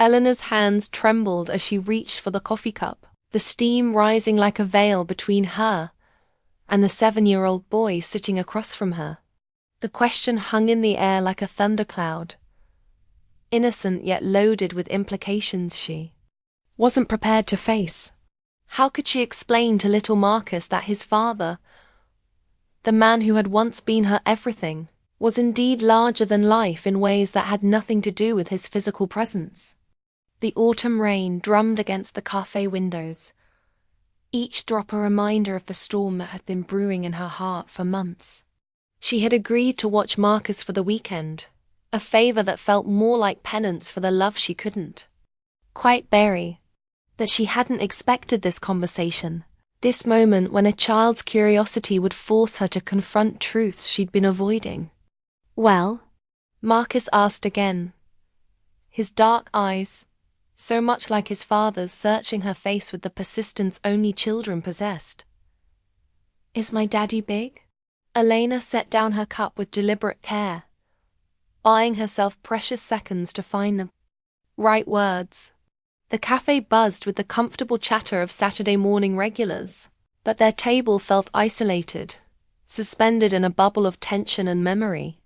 Eleanor's hands trembled as she reached for the coffee cup, the steam rising like a veil between her and the 7-year-old boy sitting across from her. The question hung in the air like a thundercloud, innocent yet loaded with implications she wasn't prepared to face. How could she explain to little Marcus that his father, the man who had once been her everything, was indeed larger than life in ways that had nothing to do with his physical presence? The autumn rain drummed against the cafe windows, each drop a reminder of the storm that had been brewing in her heart for months. She had agreed to watch Marcus for the weekend, a favor that felt more like penance for the love she couldn't quite bury. That she hadn't expected this conversation, this moment when a child's curiosity would force her to confront truths she'd been avoiding. "Well?" Marcus asked again, his dark eyes, so much like his father's, searching her face with the persistence only children possessed. "Is my daddy big?" Elena set down her cup with deliberate care, buying herself precious seconds to find the right words. The cafe buzzed with the comfortable chatter of Saturday morning regulars, but their table felt isolated, suspended in a bubble of tension and memory.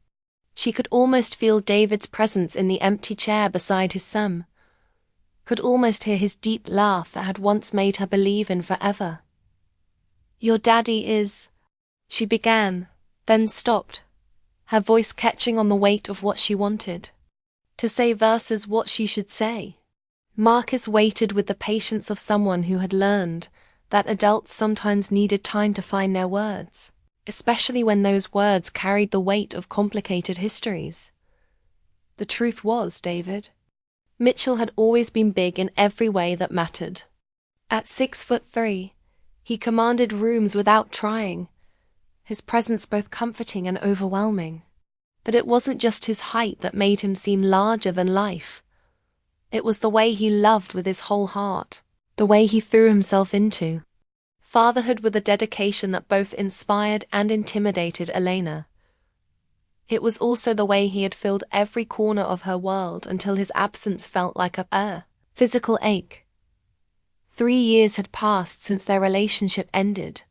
She could almost feel David's presence in the empty chair beside his son, could almost hear his deep laugh that had once made her believe in forever. "Your daddy is," she began, then stopped, her voice catching on the weight of what she wanted to say versus what she should say. Marcus waited with the patience of someone who had learned that adults sometimes needed time to find their words, especially when those words carried the weight of complicated histories. The truth was, David, Mitchell had always been big in every way that mattered. At 6'3", he commanded rooms without trying, his presence both comforting and overwhelming. But it wasn't just his height that made him seem larger than life. It was the way he loved with his whole heart, the way he threw himself into fatherhood with a dedication that both inspired and intimidated Elena. It was also the way he had filled every corner of her world until his absence felt like a physical ache. 3 years had passed since their relationship ended,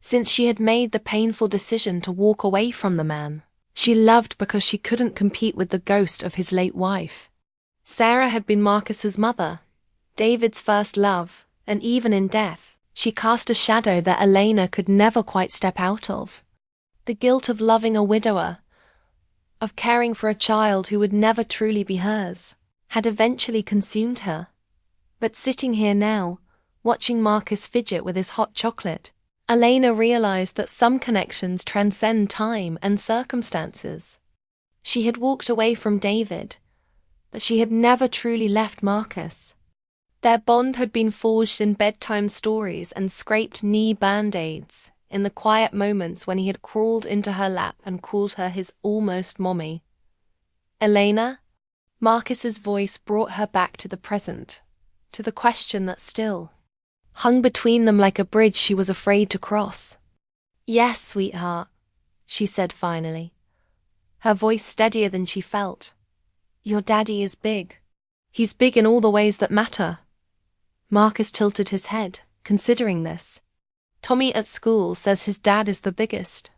since she had made the painful decision to walk away from the man she loved because she couldn't compete with the ghost of his late wife. Sarah had been Marcus's mother, David's first love, and even in death, she cast a shadow that Elena could never quite step out of. The guilt of loving a widower, of caring for a child who would never truly be hers, had eventually consumed her. But sitting here now, watching Marcus fidget with his hot chocolate, Elena realized that some connections transcend time and circumstances. She had walked away from David, but she had never truly left Marcus. Their bond had been forged in bedtime stories and scraped knee band-aids, in the quiet moments when he had crawled into her lap and called her his almost mommy. "Elena?" Marcus's voice brought her back to the present, to the question that still hung between them like a bridge she was afraid to cross. "Yes, sweetheart," she said finally, her voice steadier than she felt. "Your daddy is big. He's big in all the ways that matter." Marcus tilted his head, considering this. "Tommy at school says his dad is the biggest.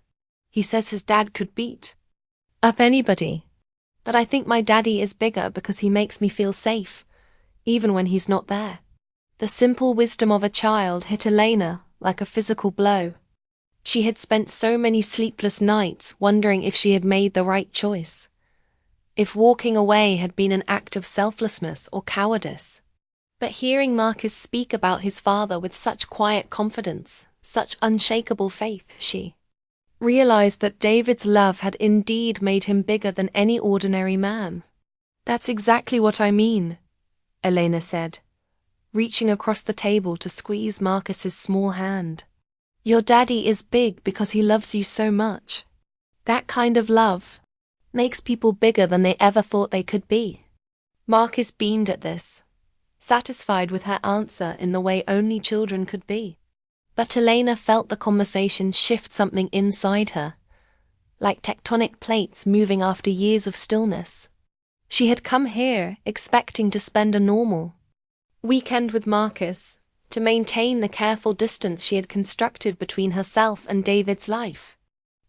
He says his dad could beat up anybody. But I think my daddy is bigger because he makes me feel safe, even when he's not there." The simple wisdom of a child hit Elena like a physical blow. She had spent so many sleepless nights wondering if she had made the right choice, if walking away had been an act of selflessness or cowardice. But hearing Marcus speak about his father with such quiet confidence, such unshakable faith, she realized that David's love had indeed made him bigger than any ordinary man. "That's exactly what I mean," Elena said, reaching across the table to squeeze Marcus's small hand. "Your daddy is big because he loves you so much. That kind of love makes people bigger than they ever thought they could be." Marcus beamed at this, satisfied with her answer in the way only children could be. But Elena felt the conversation shift something inside her, like tectonic plates moving after years of stillness. She had come here expecting to spend a normal weekend with Marcus, to maintain the careful distance she had constructed between herself and David's life.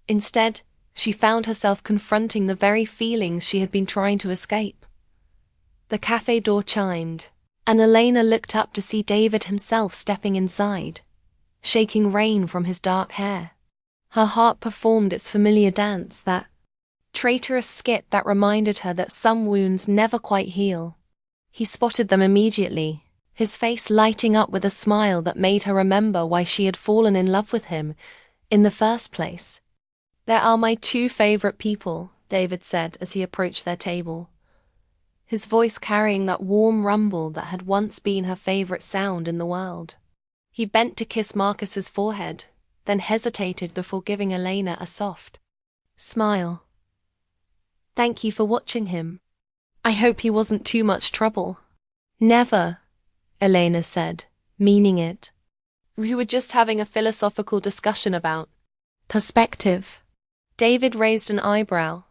Instead, she found herself confronting the very feelings she had been trying to escape. The cafe door chimed, and Elena looked up to see David himself stepping inside, shaking rain from his dark hair. Her heart performed its familiar dance, that traitorous skit that reminded her that some wounds never quite heal. He spotted them immediately, his face lighting up with a smile that made her remember why she had fallen in love with him in the first place. "There are my two favorite people," David said as he approached their table, his voice carrying that warm rumble that had once been her favorite sound in the world. He bent to kiss Marcus's forehead, then hesitated before giving Elena a soft smile. "Thank you for watching him. I hope he wasn't too much trouble." "Never," Elena said, meaning it. "We were just having a philosophical discussion about perspective." David raised an eyebrow,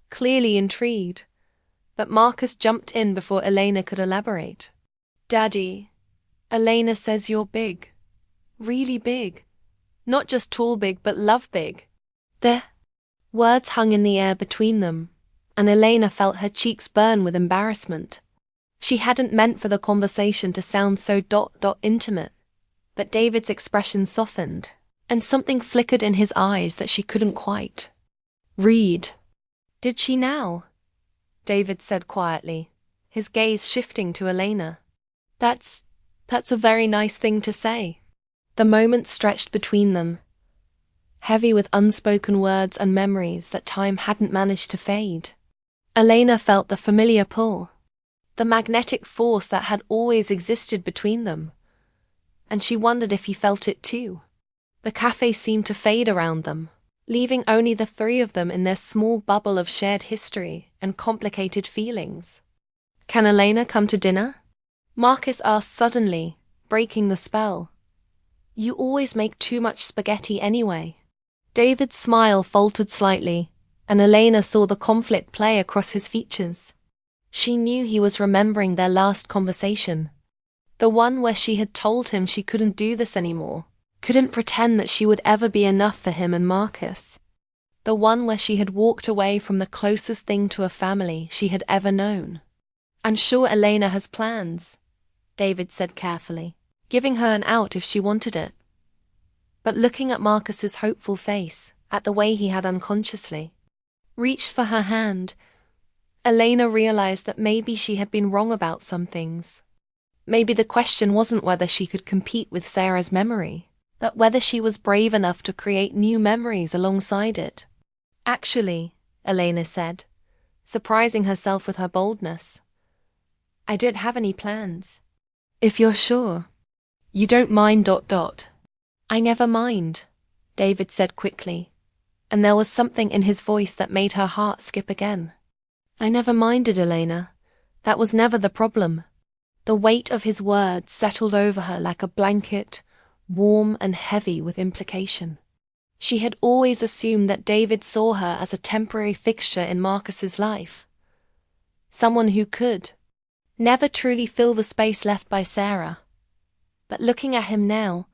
clearly intrigued, but Marcus jumped in before Elena could elaborate. "Daddy, Elena says you're big. Really big. Not just tall big, but love big." The words hung in the air between them, and Elena felt her cheeks burn with embarrassment. She hadn't meant for the conversation to sound so intimate, but David's expression softened, and something flickered in his eyes that she couldn't quite read. "Did she now?" David said quietly, his gaze shifting to Elena. That's a very nice thing to say." The moment stretched between them, heavy with unspoken words and memories that time hadn't managed to fade. Elena felt the familiar pull, the magnetic force that had always existed between them, and she wondered if he felt it too. The cafe seemed to fade around them, leaving only the three of them in their small bubble of shared history and complicated feelings. "Can Elena come to dinner?" Marcus asked suddenly, breaking the spell. "You always make too much spaghetti anyway." David's smile faltered slightly, and Elena saw the conflict play across his features. She knew he was remembering their last conversation, the one where she had told him she couldn't do this anymore, couldn't pretend that she would ever be enough for him and Marcus, the one where she had walked away from the closest thing to a family she had ever known. "I'm sure Elena has plans," David said carefully, giving her an out if she wanted it. But looking at Marcus's hopeful face, at the way he had unconsciously reached for her hand, Elena realized that maybe she had been wrong about some things. Maybe the question wasn't whether she could compete with Sarah's memory, but whether she was brave enough to create new memories alongside it. "Actually," Elena said, surprising herself with her boldness, "I don't have any plans." "If you're sure. You don't mind ... "I never mind," David said quickly, and there was something in his voice that made her heart skip again. "I never minded, Elena. That was never the problem." The weight of his words settled over her like a blanket, warm and heavy with implication. She had always assumed that David saw her as a temporary fixture in Marcus's life, someone who could never truly fill the space left by Sarah. But looking at him now,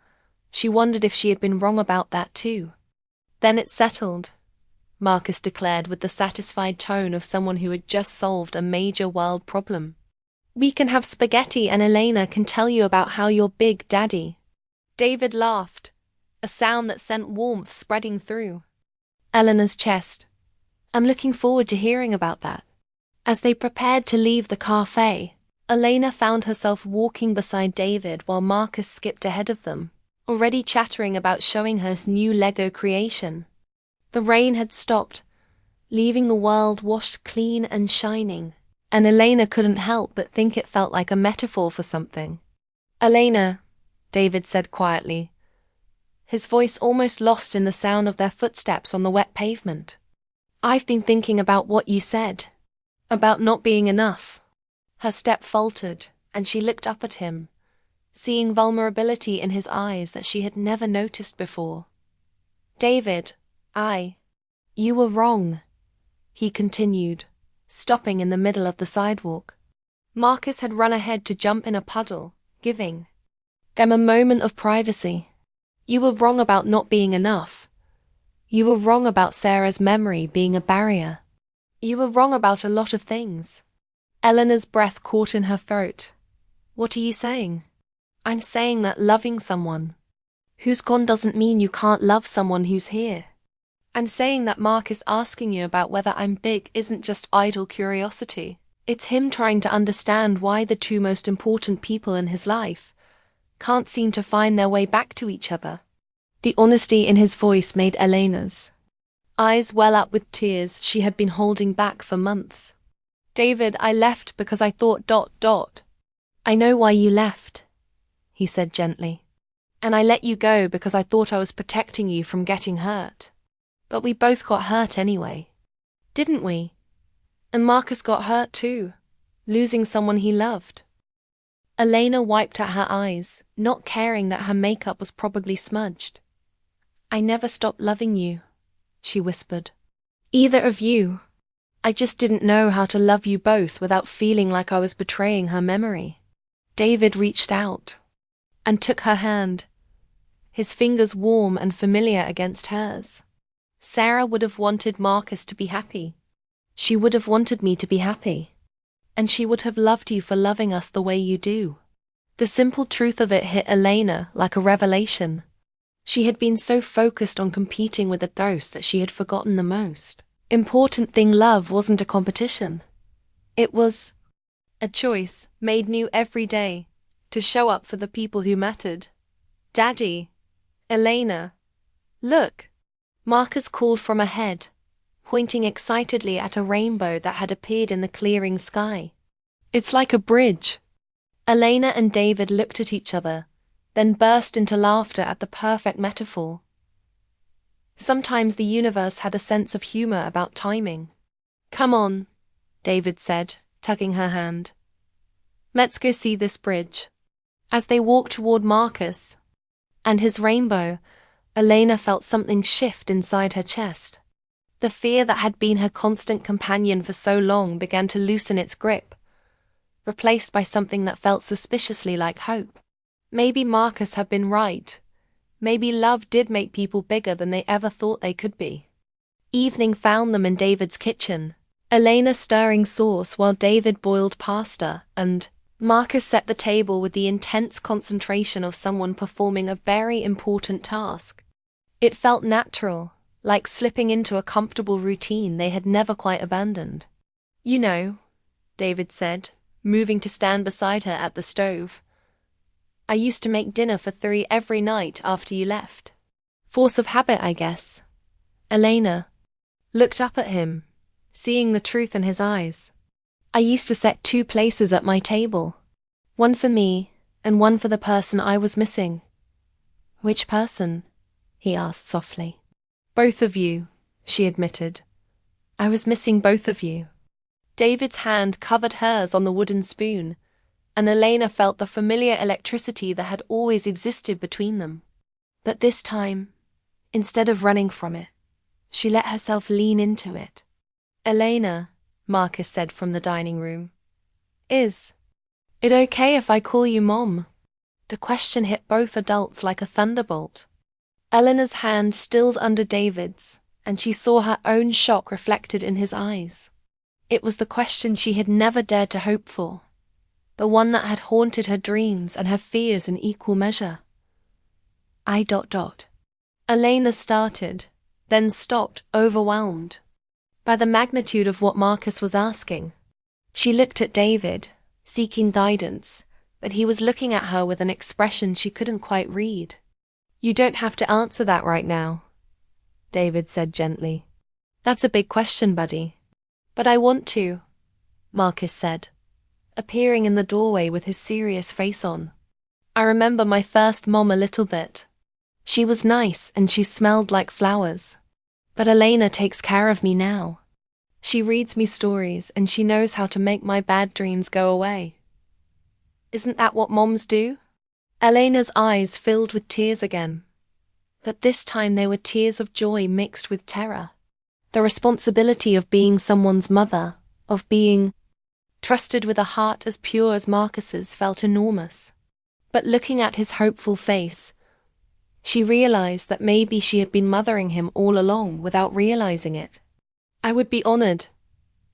she wondered if she had been wrong about that too. "Then it's settled," Marcus declared with the satisfied tone of someone who had just solved a major world problem. "We can have spaghetti and Elena can tell you about how you're big, Daddy." David laughed, a sound that sent warmth spreading through Eleanor's chest. "I'm looking forward to hearing about that." As they prepared to leave the cafe, Elena found herself walking beside David while Marcus skipped ahead of them, already chattering about showing her his new Lego creation. The rain had stopped, leaving the world washed clean and shining, and Elena couldn't help but think it felt like a metaphor for something. "Elena," David said quietly, his voice almost lost in the sound of their footsteps on the wet pavement. "I've been thinking about what you said, about not being enough." Her step faltered, and she looked up at him, seeing vulnerability in his eyes that she had never noticed before. "David, you were wrong," he continued, stopping in the middle of the sidewalk. Marcus had run ahead to jump in a puddle, giving them a moment of privacy. You were wrong about not being enough. You were wrong about Sarah's memory being a barrier. You were wrong about a lot of things. Eleanor's breath caught in her throat. What are you saying? I'm saying that loving someone who's gone doesn't mean you can't love someone who's here. I'm saying that Marcus asking you about whether I'm big isn't just idle curiosity. It's him trying to understand why the two most important people in his life can't seem to find their way back to each other. The honesty in his voice made Elena's eyes well up with tears she had been holding back for months. David, I left because I thought ... I know why you left, he said gently. And I let you go because I thought I was protecting you from getting hurt. But we both got hurt anyway. Didn't we? And Marcus got hurt too, losing someone he loved. Elena wiped at her eyes, not caring that her makeup was probably smudged. I never stopped loving you, she whispered. Either of you. I just didn't know how to love you both without feeling like I was betraying her memory. David reached out and took her hand, his fingers warm and familiar against hers. Sarah would have wanted Marcus to be happy. She would have wanted me to be happy. And she would have loved you for loving us the way you do. The simple truth of it hit Elena like a revelation. She had been so focused on competing with the dose that she had forgotten the most important thing. Love wasn't a competition. It was a choice made new every day to show up for the people who mattered. Daddy, Elena, look. Marcus called from ahead, pointing excitedly at a rainbow that had appeared in the clearing sky. It's like a bridge. Elena and David looked at each other, then burst into laughter at the perfect metaphor. Sometimes the universe had a sense of humor about timing. Come on, David said, tugging her hand. Let's go see this bridge. As they walked toward Marcus and his rainbow, Elena felt something shift inside her chest. The fear that had been her constant companion for so long began to loosen its grip, replaced by something that felt suspiciously like hope. Maybe Marcus had been right. Maybe love did make people bigger than they ever thought they could be. Evening found them in David's kitchen, Elena stirring sauce while David boiled pasta, and Marcus set the table with the intense concentration of someone performing a very important task. It felt natural, like slipping into a comfortable routine they had never quite abandoned. You know, David said, moving to stand beside her at the stove. I used to make dinner for 3 every night after you left. Force of habit, I guess. Elena looked up at him, seeing the truth in his eyes. I used to set 2 places at my table. One for me, and one for the person I was missing. Which person? He asked softly. Both of you, she admitted. I was missing both of you. David's hand covered hers on the wooden spoon, and Elena felt the familiar electricity that had always existed between them. But this time, instead of running from it, she let herself lean into it. Elena, Marcus said from the dining room, is it okay if I call you Mom? The question hit both adults like a thunderbolt. Eleanor's hand stilled under David's, and she saw her own shock reflected in his eyes. It was the question she had never dared to hope for, the one that had haunted her dreams and her fears in equal measure. Elena started, then stopped, overwhelmed by the magnitude of what Marcus was asking. She looked at David, seeking guidance, but he was looking at her with an expression she couldn't quite read. You don't have to answer that right now, David said gently. That's a big question, buddy. But I want to, Marcus said, appearing in the doorway with his serious face on. I remember my first mom a little bit. She was nice and she smelled like flowers. But Elena takes care of me now. She reads me stories and she knows how to make my bad dreams go away. Isn't that what moms do? Elena's eyes filled with tears again. But this time they were tears of joy mixed with terror. The responsibility of being someone's mother, of being trusted with a heart as pure as Marcus's felt enormous. But looking at his hopeful face, she realized that maybe she had been mothering him all along without realizing it. "I would be honored,"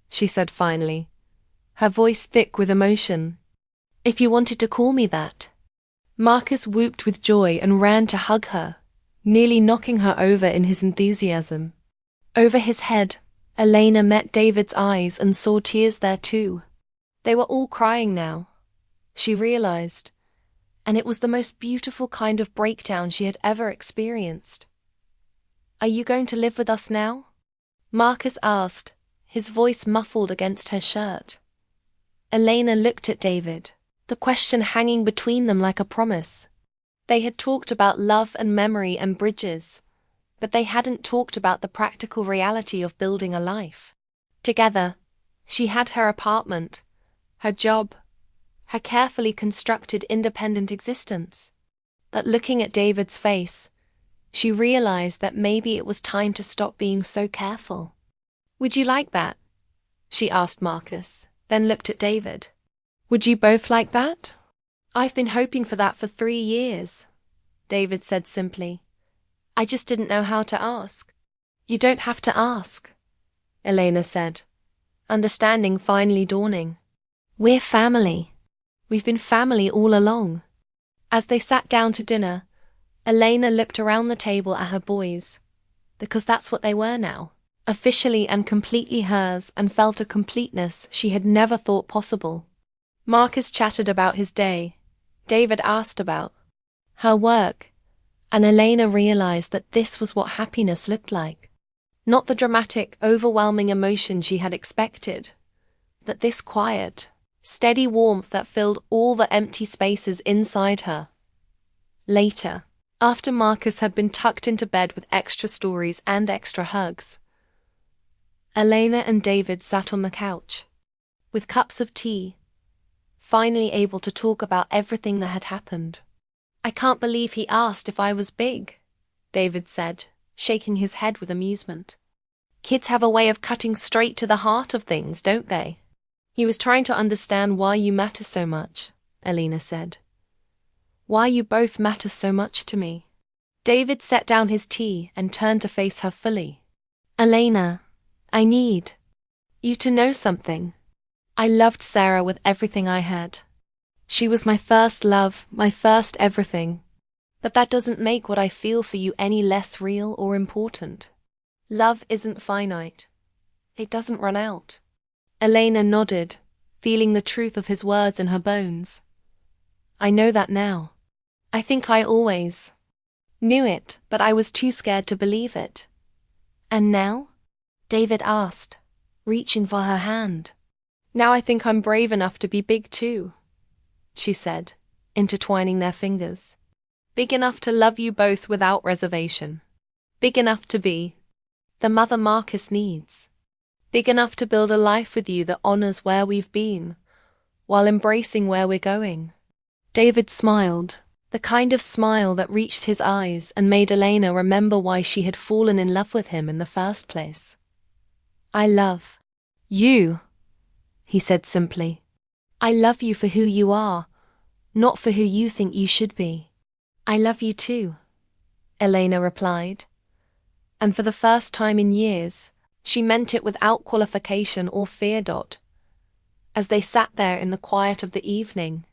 she said finally, her voice thick with emotion, "if you wanted to call me that." Marcus whooped with joy and ran to hug her, nearly knocking her over in his enthusiasm. Over his head, Elena met David's eyes and saw tears there too. They were all crying now, she realized, and it was the most beautiful kind of breakdown she had ever experienced. "Are you going to live with us now?" Marcus asked, his voice muffled against her shirt. Elena looked at David, the question hanging between them like a promise. They had talked about love and memory and bridges, but they hadn't talked about the practical reality of building a life together. She had her apartment, her job, her carefully constructed independent existence. But looking at David's face, she realized that maybe it was time to stop being so careful. "Would you like that?" she asked Marcus, then looked at David. "Would you both like that?" "I've been hoping for that for 3 years," David said simply. "I just didn't know how to ask." "You don't have to ask," Elena said, understanding finally dawning. "We're family. We've been family all along." As they sat down to dinner, Elena looked around the table at her boys, because that's what they were now, officially and completely hers, and felt a completeness she had never thought possible. Marcus chattered about his day, David asked about her work, and Elena realized that this was what happiness looked like. Not the dramatic, overwhelming emotion she had expected, but this quiet, steady warmth that filled all the empty spaces inside her. Later, after Marcus had been tucked into bed with extra stories and extra hugs, Elena and David sat on the couch, with cups of tea, finally able to talk about everything that had happened. "I can't believe he asked if I was big," David said, shaking his head with amusement. "Kids have a way of cutting straight to the heart of things, don't they?" "He was trying to understand why you matter so much," Elena said. "Why you both matter so much to me." David set down his tea and turned to face her fully. "Elena, I need you to know something. I loved Sarah with everything I had. She was my first love, my first everything. But that doesn't make what I feel for you any less real or important. Love isn't finite. It doesn't run out." Elena nodded, feeling the truth of his words in her bones. "I know that now. I think I always knew it, but I was too scared to believe it." "And now?" David asked, reaching for her hand. "Now I think I'm brave enough to be big too," she said, intertwining their fingers. "Big enough to love you both without reservation. Big enough to be the mother Marcus needs. Big enough to build a life with you that honors where we've been, while embracing where we're going." David smiled, the kind of smile that reached his eyes and made Elena remember why she had fallen in love with him in the first place. "I love you," he said simply. "I love you for who you are, not for who you think you should be." "I love you too," Elena replied. And for the first time in years, she meant it without qualification or fear. As they sat there in the quiet of the evening,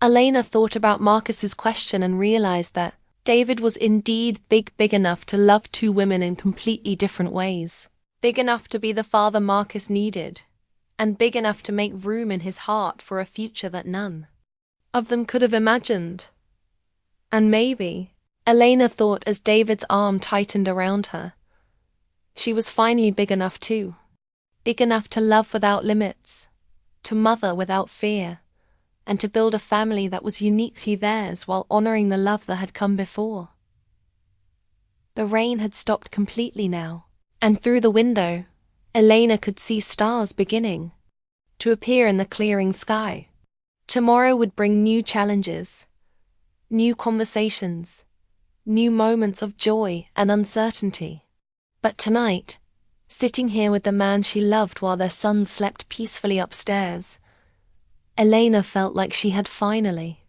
Elena thought about Marcus's question and realized that David was indeed big enough to love 2 women in completely different ways. Big enough to be the father Marcus needed, and big enough to make room in his heart for a future that none of them could have imagined. And maybe, Elena thought as David's arm tightened around her, she was finally big enough too. Big enough to love without limits, to mother without fear, and to build a family that was uniquely theirs while honoring the love that had come before. The rain had stopped completely now, and through the window, Elena could see stars beginning to appear in the clearing sky. Tomorrow would bring new challenges, new conversations, new moments of joy and uncertainty. But tonight, sitting here with the man she loved while their son slept peacefully upstairs. Elena felt like she had finally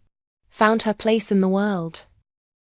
found her place in the world.